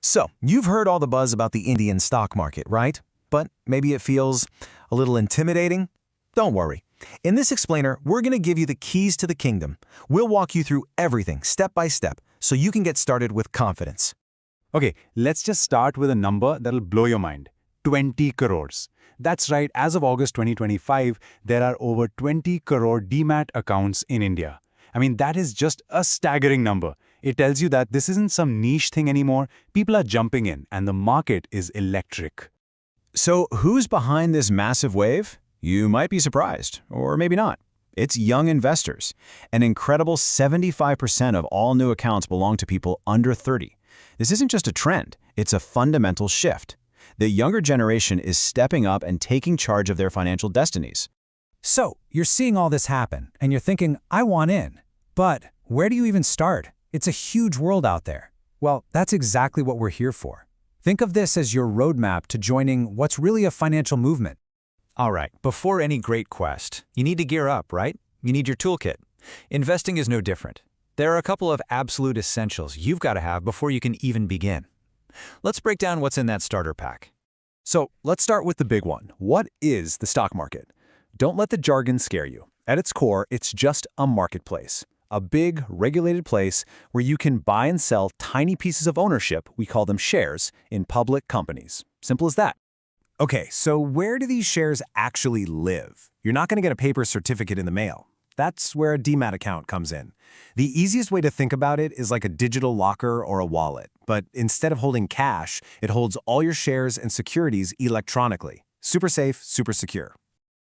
So, you've heard all the buzz about the Indian stock market, right? But maybe it feels a little intimidating? Don't worry. In this explainer, we're going to give you the keys to the kingdom. We'll walk you through everything step by step so you can get started with confidence. Okay, let's just start with a number that'll blow your mind. 20 crores. That's right, as of August 2025, there are over 20 crore Demat accounts in India. I mean, that is just a staggering number. It tells you that this isn't some niche thing anymore. People are jumping in, and the market is electric. So, who's behind this massive wave? You might be surprised, or maybe not. It's young investors. An incredible 75% of all new accounts belong to people under 30. This isn't just a trend, it's a fundamental shift. The younger generation is stepping up and taking charge of their financial destinies. So, you're seeing all this happen, and you're thinking, I want in. But where do you even start? It's a huge world out there. Well, that's exactly what we're here for. Think of this as your roadmap to joining what's really a financial movement. All right, before any great quest, you need to gear up, right? You need your toolkit. Investing is no different. There are a couple of absolute essentials you've got to have before you can even begin. Let's break down what's in that starter pack. So let's start with the big one. What is the stock market? Don't let the jargon scare you. At its core, it's just a marketplace. A big, regulated place where you can buy and sell tiny pieces of ownership, we call them shares, in public companies. Simple as that. Okay, so where do these shares actually live? You're not going to get a paper certificate in the mail. That's where a Demat account comes in. The easiest way to think about it is like a digital locker or a wallet, but instead of holding cash, it holds all your shares and securities electronically. Super safe, super secure.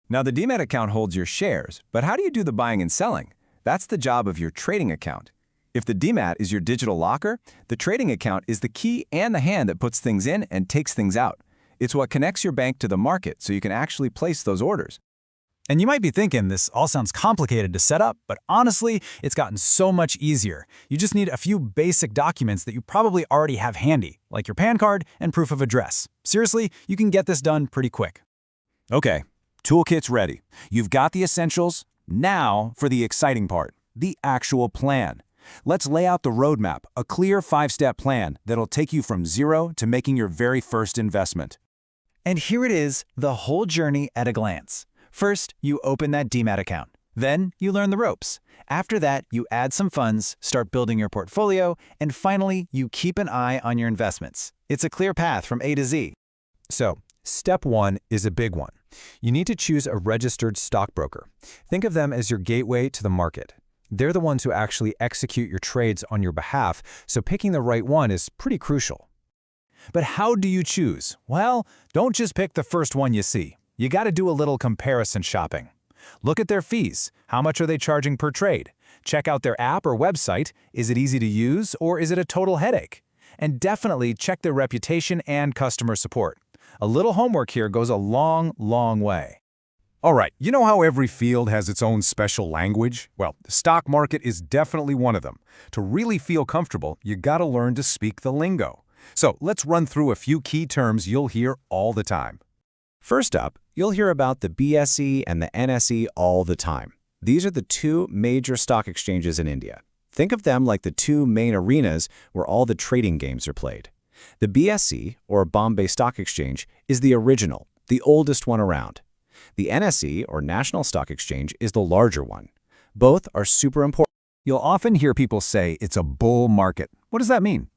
Now, the Demat account holds your shares, but how do you do the buying and selling? That's the job of your trading account. If the Demat is your digital locker, the trading account is the key and the hand that puts things in and takes things out. It's what connects your bank to the market so you can actually place those orders. And you might be thinking this all sounds complicated to set up, but honestly, it's gotten so much easier. You just need a few basic documents that you probably already have handy, like your PAN card and proof of address. Seriously, you can get this done pretty quick. Okay, toolkit's ready. You've got the essentials. Now for the exciting part, the actual plan. Let's lay out the roadmap, a clear 5-step plan that'll take you from zero to making your very first investment. And here it is, the whole journey at a glance. First, you open that Demat account. Then, you learn the ropes. After that, you add some funds, start building your portfolio, and finally, you keep an eye on your investments. It's a clear path from A to Z. So, step 1 is a big one. You need to choose a registered stockbroker. Think of them as your gateway to the market. They're the ones who actually execute your trades on your behalf, so picking the right one is pretty crucial. But how do you choose? Well, don't just pick the first one you see. You got to do a little comparison shopping. Look at their fees. How much are they charging per trade? Check out their app or website. Is it easy to use or is it a total headache? And definitely check their reputation and customer support. A little homework here goes a long, long way. All right, you know how every field has its own special language? Well, the stock market is definitely one of them. To really feel comfortable, you gotta learn to speak the lingo. So let's run through a few key terms you'll hear all the time. First up, you'll hear about the BSE and the NSE all the time. These are the two major stock exchanges in India. Think of them like the two main arenas where all the trading games are played. The BSE, or Bombay Stock Exchange, is the original, the oldest one around. The NSE, or National Stock Exchange, is the larger one. Both are super important. You'll often hear people say it's a bull market. What does that mean?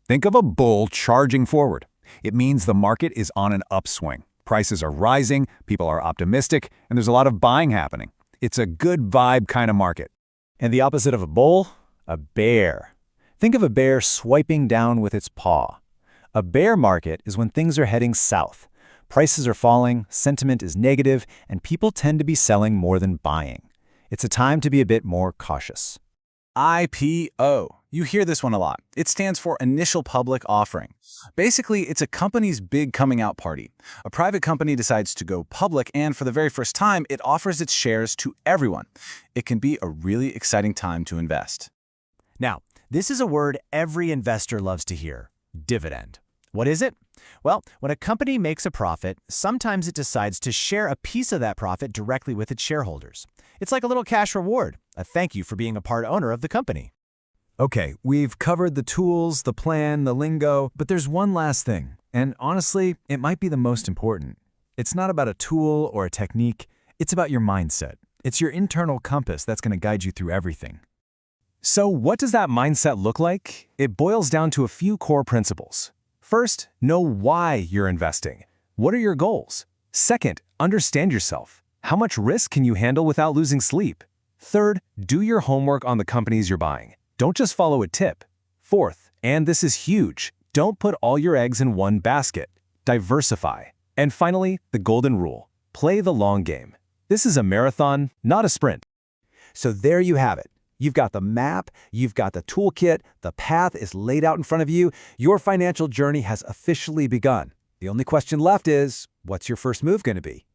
Think of a bull charging forward. It means the market is on an upswing. Prices are rising, people are optimistic, and there's a lot of buying happening. It's a good vibe kind of market. And the opposite of a bull? A bear. Think of a bear swiping down with its paw. A bear market is when things are heading south. Prices are falling, sentiment is negative, and people tend to be selling more than buying. It's a time to be a bit more cautious. IPO. You hear this one a lot. It stands for Initial Public Offering. Basically, it's a company's big coming out party. A private company decides to go public, and for the very first time, it offers its shares to everyone. It can be a really exciting time to invest. Now, this is a word every investor loves to hear: dividend. What is it? Well, when a company makes a profit, sometimes it decides to share a piece of that profit directly with its shareholders. It's like a little cash reward, a thank you for being a part owner of the company. Okay, we've covered the tools, the plan, the lingo, but there's one last thing, and honestly, it might be the most important. It's not about a tool or a technique, it's about your mindset. It's your internal compass that's going to guide you through everything. So what does that mindset look like? It boils down to a few core principles. First, know why you're investing. What are your goals? Second, understand yourself. How much risk can you handle without losing sleep? Third, do your homework on the companies you're buying. Don't just follow a tip. Fourth, and this is huge, don't put all your eggs in one basket. Diversify. And finally, the golden rule. Play the long game. This is a marathon, not a sprint. So there you have it. You've got the map, you've got the toolkit, the path is laid out in front of you. Your financial journey has officially begun. The only question left is, what's your first move going to be?